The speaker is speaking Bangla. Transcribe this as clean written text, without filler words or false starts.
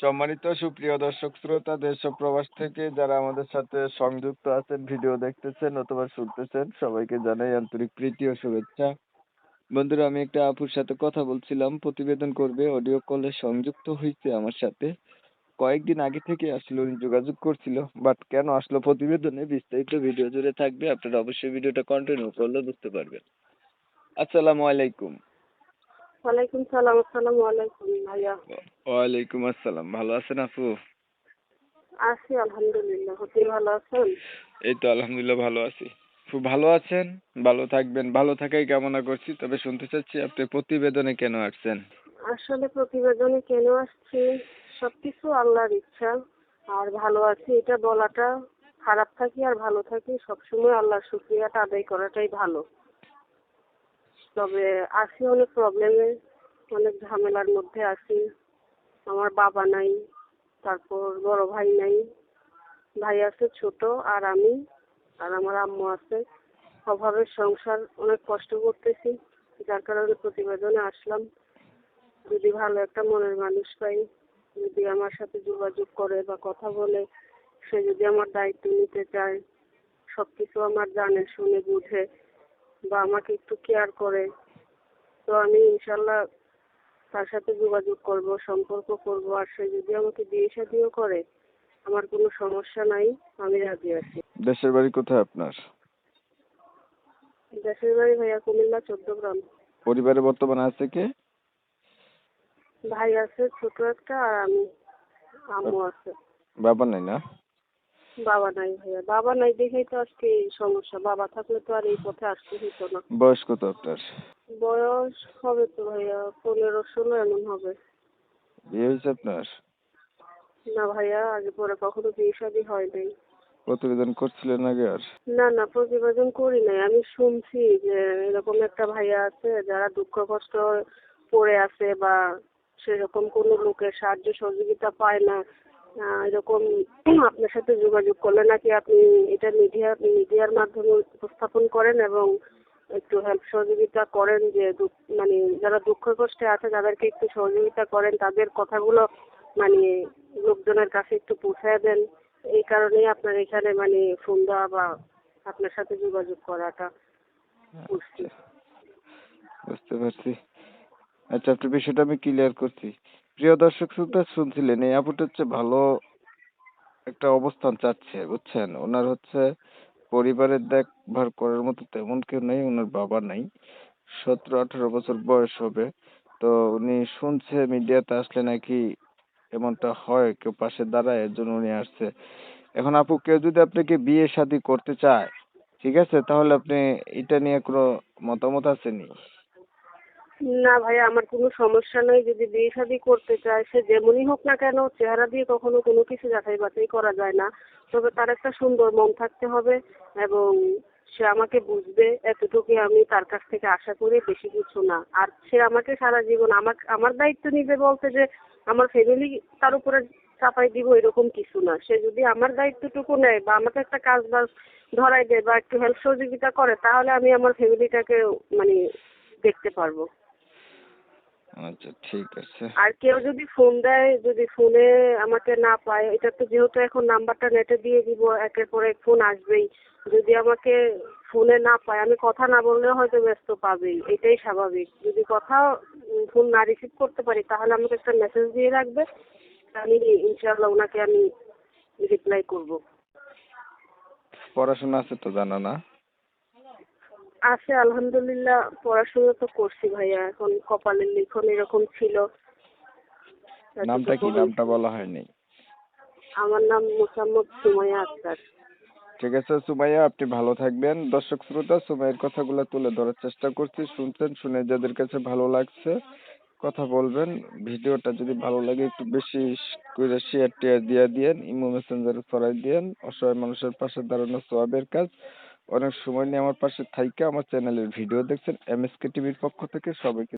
সম্মানিত সুপ্রিয় দর্শক শ্রোতা দেশ ও প্রবাস থেকে যারা আমাদের সাথে সংযুক্ত আছেন, ভিডিও দেখতেছেন অথবা শুনতেছেন, সবাইকে জানাই আন্তরিক প্রীতি ও শুভেচ্ছা। বন্ধুরা, আমি একটা আপুর সাথে কথা বলছিলাম, প্রতিবেদন করবে, অডিও কলে সংযুক্ত হয়েছে আমার সাথে। কয়েকদিন আগে থেকে আসলে উনি যোগাযোগ করছিল, বাট কেন আসলো প্রতিবেদনে বিস্তারিত ভিডিও জুড়ে থাকবে, আপনারা অবশ্যই ভিডিওটা কন্টিনিউ করলে বুঝতে পারবেন। আসসালামু আলাইকুম। ওয়ালাইকুম সালাম। আসসালামু আলাইকুম ভাইয়া। ওয়ালাইকুম আসসালাম। ভালো আছেন আপু? আছি আলহামদুলিল্লাহ। আপনি ভালো আছেন? এই তো আলহামদুলিল্লাহ ভালো আছি। খুব ভালো আছেন, ভালো থাকবেন, ভালো থাকাই কামনা করছি। তবে শুনতে চাচ্ছি আপনি প্রতিবেদনে কেন আসছেন? আসলে প্রতিবেদনে কেন আসছি, সবকিছু আল্লাহর ইচ্ছা। আর ভালো আছি এটা বলাটা, খারাপ থাকি আর ভালো থাকি সবসময় আল্লাহর শুকরিয়াটা আদায় করাটাই ভালো। তবে আছি অনেক প্রবলেমে, অনেক ঝামেলার মধ্যে আছি। আমার বাবা নাই, তারপর বড় ভাই নাই, ভাই আছে ছোট, আর আমি, আর আমার আম্মু আছে। অভাবের সংসার, অনেক কষ্ট করতেছি, যার কারণে প্রতিবেদনে আসলাম। যদি ভালো একটা মনের মানুষ পাই, যদি আমার সাথে যোগাযোগ করে বা কথা বলে, সে যদি আমার দায়িত্ব নিতে চায়, সবকিছু আমার জানে শুনে বুঝে বা আমাকে একটু কেয়ার করে, তো আমি ইনশাল্লাহ তার সাথে যোগাযোগ করব, সম্পর্ক করব। আর সে যদি আমাকে বিয়ে শাদীও করে, আমার কোনো সমস্যা নাই, আমি রাজি আছি। দেশের বাড়ি কোথায় আপনার? দেশের বাড়ি ভাইয়া কুমিল্লা 14 গ্রাম। পরিবারে বর্তমানে আছে কে? ভাই আছে ছোট একটা, আর আমি, আম্মু আছে। বাবা নাই না? বাবা নাই ভাইয়া, বাবা নাই দেখেই তো আজকে এই সমস্যা। বাবা থাকলে তো আর এই পথে আসতে হতো না। বয়স কত আপনার? বয়স হবে তো ভাইয়া 15-16 এমন হবে। বিয়ে হয়েছে আপনার? না ভাইয়া, আগে পরে কখনো বিয়ে শাদী হয় নাই। প্রতিবেদন করছিলেন আগে আর? না না, প্রতিবেদন করি নাই। আমি শুনছি যে এরকম একটা ভাইয়া আছে যারা দুঃখ কষ্ট পড়ে আছে বা সেরকম কোনো লোকের সাহায্য সহযোগিতা পায় না, এরকম আপনার সাথে যোগাযোগ করলে নাকি আপনি এটা মিডিয়ার মাধ্যমে উপস্থাপন করেন এবং একটু হেল্প সহযোগিতা করেন, যে মানে যারা দুঃখ কষ্টে আছে তাদেরকে একটু সহযোগিতা করেন, তাদের কথাগুলো মানে লোকজনের কাছে একটু পৌঁছায় দেন। এই কারণেই আপনার এখানে মানে ফোন দেওয়া বা আপনার সাথে যোগাযোগ করাটা বুঝছি। আচ্ছা, বুঝতে পারছি। আচ্ছা, আপনার বিষয়টা আমি ক্লিয়ার করছি। প্রিয় দর্শক শ্রোতা, শুনছিলেন এই আপুটা হচ্ছে ভালো একটা অবস্থান চাচ্ছে, বুঝছেন? ওনার হচ্ছে পরিবারের দেখভাল করার মতো তেমন কেউ নেই, ওনার বাবা নাই। 17-18 বছর বয়স হবে। তো উনি শুনছে মিডিয়াতে আসলে নাকি এমনটা হয়, কেউ পাশে দাঁড়ায়, এর জন্য উনি আসছে। এখন আপু, কেউ যদি আপনাকে বিয়ে শাদী করতে চায়, ঠিক আছে, তাহলে আপনি এটা নিয়ে কোনো মতামত আছে নি? না ভাইয়া, আমার কোনো সমস্যা নেই। যদি বিয়ে শাদী করতে চায়, সে যেমনই হোক না কেন, চেহারা দিয়ে কখনো কোনো কিছু যাচাই বাছাই করা যায় না। তবে তার একটা সুন্দর মন থাকতে হবে এবং সে আমাকে বুঝবে, এতটুকুই আমি তার কাছ থেকে আশা করি, বেশি কিছু না। আর সে আমাকে সারা জীবন আমার দায়িত্ব নিবে, বলতে যে আমার ফ্যামিলি তার উপরে চাপাই দিব এরকম কিছু না। সে যদি আমার দায়িত্বটুকু নেয় বা আমাকে একটা কাজ বাজ ধরাই দেয় বা একটু হেল্প সহযোগিতা করে, তাহলে আমি আমার ফ্যামিলিটাকে মানে দেখতে পারবো। আচ্ছা, ঠিক আছে। আর কেউ যদি ফোন দেয়, যদি ফোনে আমাকে না পায়, এটা তো যেহেতু এখন নাম্বারটা নেটে দিয়ে দিব, একের পর এক ফোন আসবেই। যদি আমাকে ফোনে না পায়, আমি কথা না বললেও হয়তো ব্যস্ত পাবেই, এটাই স্বাভাবিক। যদি কথা ফোন না রিসিভ করতে পারি, তাহলে আমাকে একটা মেসেজ দিয়ে রাখবে, আমি ইনশাআল্লাহ ওনাকে আমি রিপ্লাই করব। পড়াশোনা আছে তো, জানা না? আছে আলহামদুলিল্লাহ, পড়াশোনা তো করছি ভাইয়া। এখন কপালের লিখন এরকম ছিল, নামটা এতটুকু কি? নামটা হয়েছে। বলা হয়নি। আমার নাম মোসাম্মদ সুমাইয়া আক্তার। ঠিক আছে সুমাইয়া, আপনি ভালো থাকবেন। দর্শক শ্রোতা, সুমাইয়ের কথাগুলো তুলে ধরার চেষ্টা করছি, শুনছেন, শুনে যাদের কাছে ভালো লাগছে কথা বলবেন। ভিডিওটা যদি ভালো লাগে একটু বেশি করে শেয়ার টেয়ার দিয়ে দিয়েন, ইমো মেসেঞ্জারে ছড়াই দিয়েন। অসহায় মানুষের পাশে দাঁড়ানো সওয়াবের কাজ। অনেক সময় নিয়ে আমার পাশে থাইকা আমার চ্যানেলের ভিডিও দেখছেন, এমএসকে টিভির পক্ষ থেকে সবাইকে